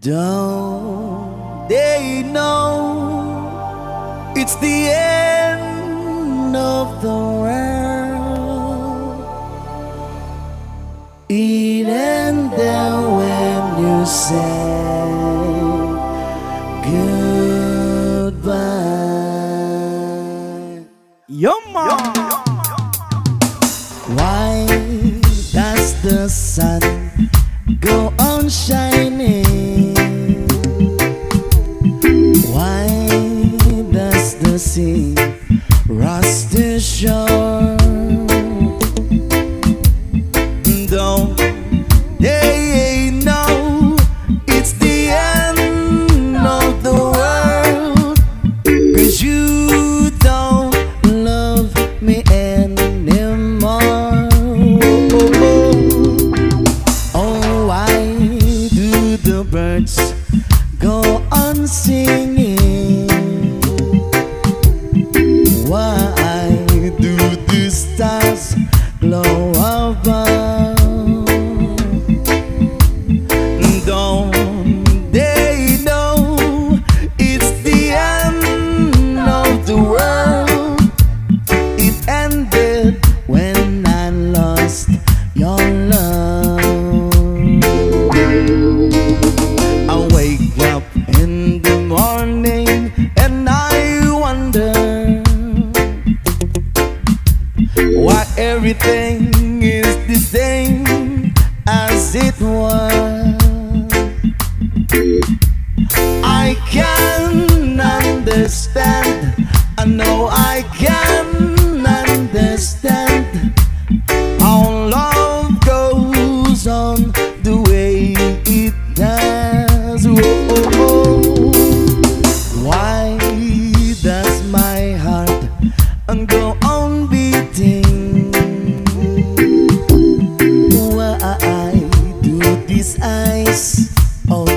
Don't they know it's the end of the world? It ended when you say goodbye. Yumma! Why does the sun go on shining? Why does the sea rush to shore? Don't they know it's the end of the world? 'Cause you don't love me anymore. Oh, why do the birds go on singing? Why do the stars glow above? Don't they know it's the end of the world? It ended when I lost your love. I wake up in the morning and I wonder why everything is the same as it was. I can understand, I know I can understand how love goes on the way it does. Whoa. Why does my heart go on beating? Why do these eyes of